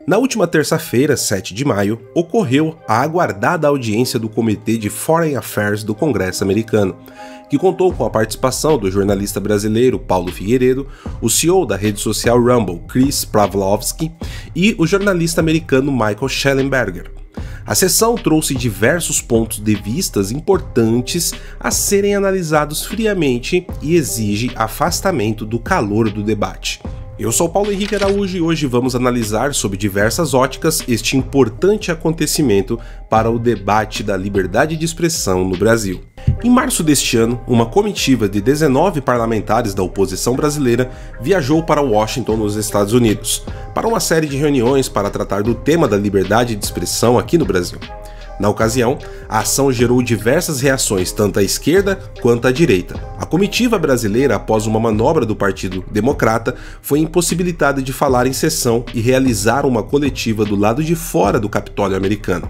Na última terça-feira, 7 de maio, ocorreu a aguardada audiência do Comitê de Foreign Affairs do Congresso americano, que contou com a participação do jornalista brasileiro Paulo Figueiredo, o CEO da rede social Rumble, Chris Pavlovski, e o jornalista americano Michael Shellenberger. A sessão trouxe diversos pontos de vistas importantes a serem analisados friamente e exige afastamento do calor do debate. Eu sou Paulo Henrique Araújo e hoje vamos analisar sob diversas óticas este importante acontecimento para o debate da liberdade de expressão no Brasil. Em março deste ano, uma comitiva de 19 parlamentares da oposição brasileira viajou para Washington, nos Estados Unidos, para uma série de reuniões para tratar do tema da liberdade de expressão aqui no Brasil. Na ocasião, a ação gerou diversas reações tanto à esquerda quanto à direita. A comitiva brasileira, após uma manobra do Partido Democrata, foi impossibilitada de falar em sessão e realizar uma coletiva do lado de fora do Capitólio americano.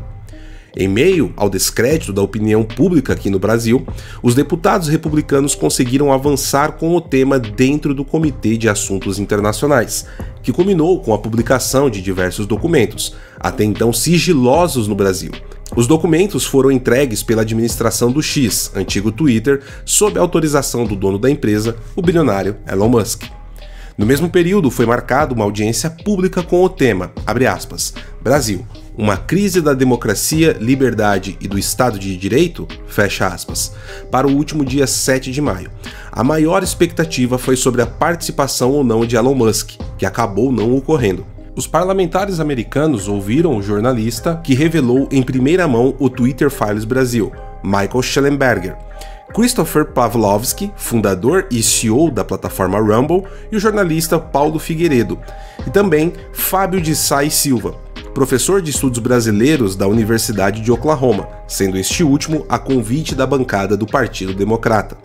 Em meio ao descrédito da opinião pública aqui no Brasil, os deputados republicanos conseguiram avançar com o tema dentro do Comitê de Assuntos Internacionais, que culminou com a publicação de diversos documentos, até então sigilosos no Brasil. Os documentos foram entregues pela administração do X, antigo Twitter, sob a autorização do dono da empresa, o bilionário Elon Musk. No mesmo período, foi marcada uma audiência pública com o tema, abre aspas, Brasil, uma crise da democracia, liberdade e do Estado de Direito, fecha aspas, para o último dia 7 de maio. A maior expectativa foi sobre a participação ou não de Elon Musk, que acabou não ocorrendo. Os parlamentares americanos ouviram o jornalista que revelou em primeira mão o Twitter Files Brasil, Michael Shellenberger, Christopher Pavlovski, fundador e CEO da plataforma Rumble, e o jornalista Paulo Figueiredo, e também Fábio de Sá e Silva, professor de estudos brasileiros da Universidade de Oklahoma, sendo este último a convite da bancada do Partido Democrata.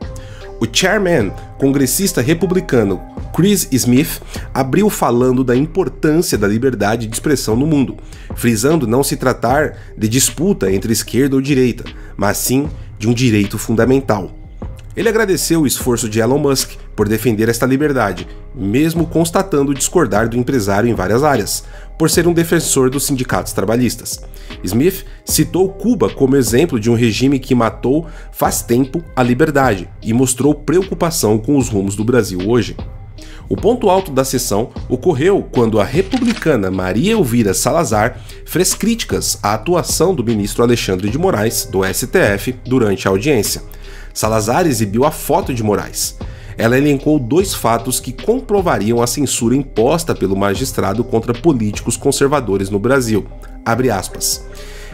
O chairman, congressista republicano Chris Smith, abriu falando da importância da liberdade de expressão no mundo, frisando não se tratar de disputa entre esquerda ou direita, mas sim de um direito fundamental. Ele agradeceu o esforço de Elon Musk por defender esta liberdade, mesmo constatando discordar do empresário em várias áreas, por ser um defensor dos sindicatos trabalhistas. Smith citou Cuba como exemplo de um regime que matou faz tempo a liberdade e mostrou preocupação com os rumos do Brasil hoje. O ponto alto da sessão ocorreu quando a republicana Maria Elvira Salazar fez críticas à atuação do ministro Alexandre de Moraes, do STF, durante a audiência. Salazar exibiu a foto de Moraes. Ela elencou dois fatos que comprovariam a censura imposta pelo magistrado contra políticos conservadores no Brasil. Abre aspas.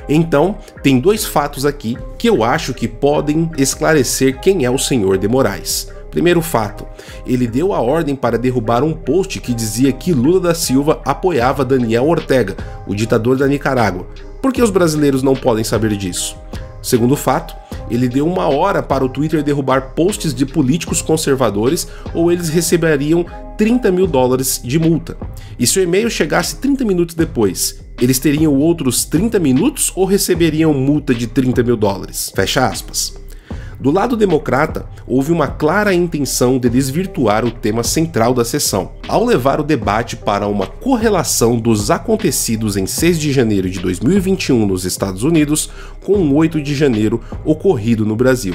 Então, tem dois fatos aqui que eu acho que podem esclarecer quem é o senhor de Moraes. Primeiro fato, ele deu a ordem para derrubar um post que dizia que Lula da Silva apoiava Daniel Ortega, o ditador da Nicarágua. Por que os brasileiros não podem saber disso? Segundo fato, ele deu 1 hora para o Twitter derrubar posts de políticos conservadores ou eles receberiam $30 mil de multa. E se o e-mail chegasse 30 minutos depois, eles teriam outros 30 minutos ou receberiam multa de $30 mil? Fecha aspas. Do lado democrata, houve uma clara intenção de desvirtuar o tema central da sessão, ao levar o debate para uma correlação dos acontecidos em 6 de janeiro de 2021 nos Estados Unidos com o 8 de janeiro ocorrido no Brasil.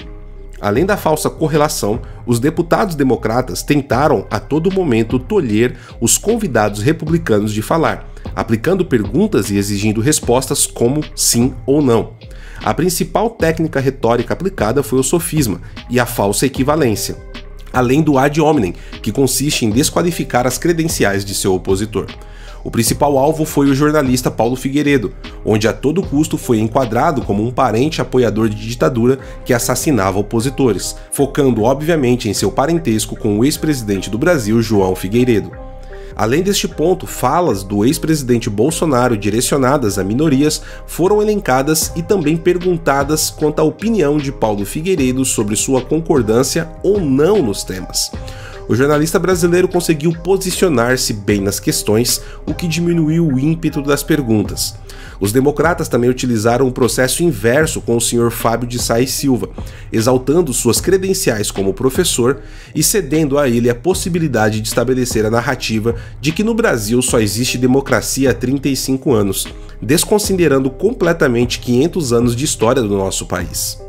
Além da falsa correlação, os deputados democratas tentaram a todo momento tolher os convidados republicanos de falar, aplicando perguntas e exigindo respostas como sim ou não. A principal técnica retórica aplicada foi o sofisma e a falsa equivalência, além do ad hominem, que consiste em desqualificar as credenciais de seu opositor. O principal alvo foi o jornalista Paulo Figueiredo, onde a todo custo foi enquadrado como um parente apoiador de ditadura que assassinava opositores, focando obviamente em seu parentesco com o ex-presidente do Brasil, João Figueiredo. Além deste ponto, falas do ex-presidente Bolsonaro direcionadas a minorias foram elencadas e também perguntadas quanto à opinião de Paulo Figueiredo sobre sua concordância ou não nos temas. o jornalista brasileiro conseguiu posicionar-se bem nas questões, o que diminuiu o ímpeto das perguntas. Os democratas também utilizaram um processo inverso com o Sr. Fábio de Sá e Silva, exaltando suas credenciais como professor e cedendo a ele a possibilidade de estabelecer a narrativa de que no Brasil só existe democracia há 35 anos, desconsiderando completamente 500 anos de história do nosso país.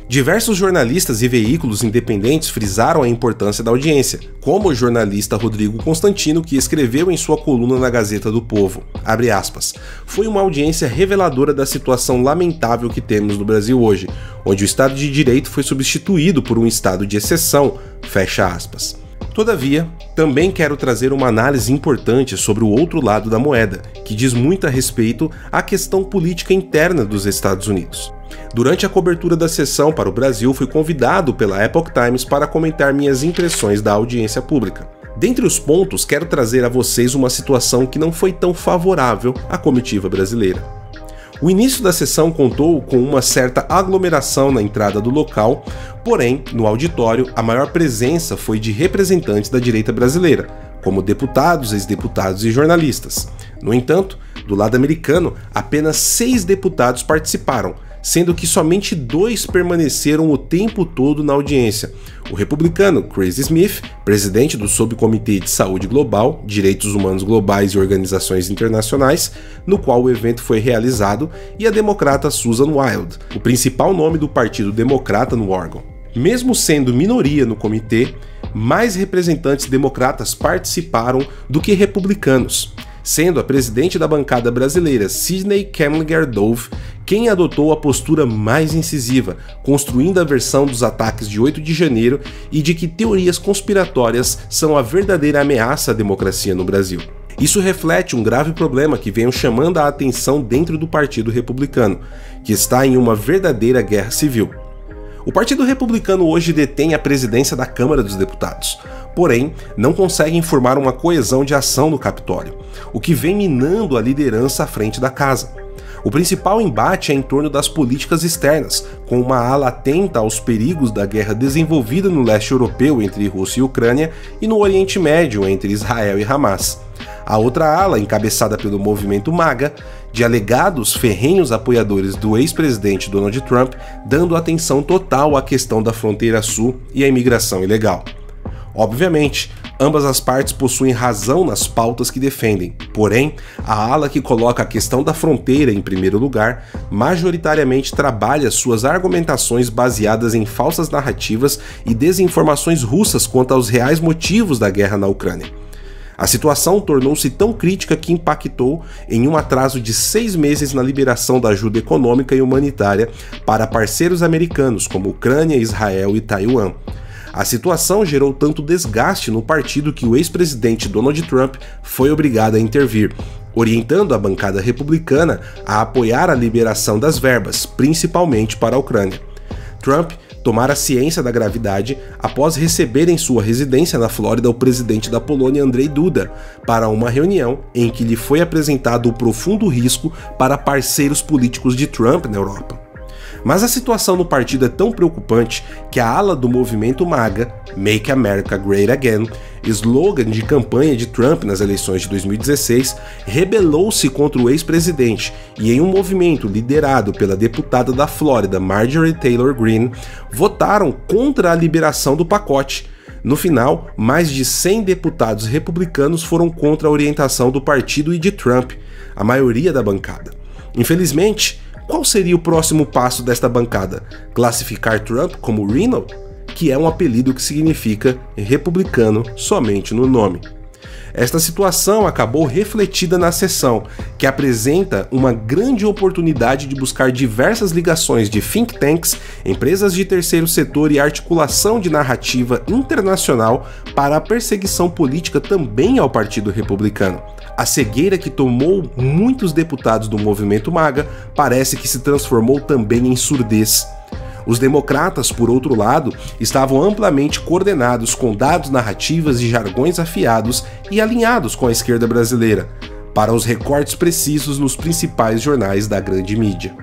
Diversos jornalistas e veículos independentes frisaram a importância da audiência, como o jornalista Rodrigo Constantino, que escreveu em sua coluna na Gazeta do Povo, abre aspas, foi uma audiência reveladora da situação lamentável que temos no Brasil hoje, onde o Estado de Direito foi substituído por um Estado de exceção, fecha aspas. Todavia, também quero trazer uma análise importante sobre o outro lado da moeda, que diz muito a respeito à questão política interna dos Estados Unidos. Durante a cobertura da sessão para o Brasil, fui convidado pela Epoch Times para comentar minhas impressões da audiência pública. Dentre os pontos, quero trazer a vocês uma situação que não foi tão favorável à comitiva brasileira. O início da sessão contou com uma certa aglomeração na entrada do local, porém, no auditório, a maior presença foi de representantes da direita brasileira, como deputados, ex-deputados e jornalistas. No entanto, do lado americano, apenas 6 deputados participaram, sendo que somente 2 permaneceram o tempo todo na audiência. O republicano Chris Smith, presidente do Subcomitê de Saúde Global, Direitos Humanos Globais e Organizações Internacionais, no qual o evento foi realizado, e a democrata Susan Wild, o principal nome do Partido Democrata no órgão. Mesmo sendo minoria no comitê, mais representantes democratas participaram do que republicanos, sendo a presidente da bancada brasileira, Sidney Kemlinger Dove, quem adotou a postura mais incisiva, construindo a versão dos ataques de 8 de janeiro e de que teorias conspiratórias são a verdadeira ameaça à democracia no Brasil. Isso reflete um grave problema que vem chamando a atenção dentro do Partido Republicano, que está em uma verdadeira guerra civil. O Partido Republicano hoje detém a presidência da Câmara dos Deputados, porém não consegue formar uma coesão de ação no Capitólio, o que vem minando a liderança à frente da casa. O principal embate é em torno das políticas externas, com uma ala atenta aos perigos da guerra desenvolvida no leste europeu entre Rússia e Ucrânia e no Oriente Médio entre Israel e Hamas. A outra ala, encabeçada pelo movimento MAGA, de alegados ferrenhos apoiadores do ex-presidente Donald Trump, dando atenção total à questão da fronteira sul e à imigração ilegal. Obviamente, ambas as partes possuem razão nas pautas que defendem, porém, a ala que coloca a questão da fronteira em primeiro lugar, majoritariamente trabalha suas argumentações baseadas em falsas narrativas e desinformações russas quanto aos reais motivos da guerra na Ucrânia. A situação tornou-se tão crítica que impactou em um atraso de 6 meses na liberação da ajuda econômica e humanitária para parceiros americanos como Ucrânia, Israel e Taiwan. A situação gerou tanto desgaste no partido que o ex-presidente Donald Trump foi obrigado a intervir, orientando a bancada republicana a apoiar a liberação das verbas, principalmente para a Ucrânia. Trump tomara ciência da gravidade após receber em sua residência na Flórida o presidente da Polônia, Andrzej Duda, para uma reunião em que lhe foi apresentado o profundo risco para parceiros políticos de Trump na Europa. Mas a situação no partido é tão preocupante que a ala do movimento MAGA, Make America Great Again, slogan de campanha de Trump nas eleições de 2016, rebelou-se contra o ex-presidente e, em um movimento liderado pela deputada da Flórida, Marjorie Taylor Greene, votaram contra a liberação do pacote. No final, mais de 100 deputados republicanos foram contra a orientação do partido e de Trump, a maioria da bancada. Infelizmente, qual seria o próximo passo desta bancada? Classificar Trump como Rhino, que é um apelido que significa republicano somente no nome. Esta situação acabou refletida na sessão, que apresenta uma grande oportunidade de buscar diversas ligações de think tanks, empresas de terceiro setor e articulação de narrativa internacional para a perseguição política também ao Partido Republicano. A cegueira que tomou muitos deputados do movimento MAGA parece que se transformou também em surdez. Os democratas, por outro lado, estavam amplamente coordenados com dados, narrativas e jargões afiados e alinhados com a esquerda brasileira, para os recortes precisos nos principais jornais da grande mídia.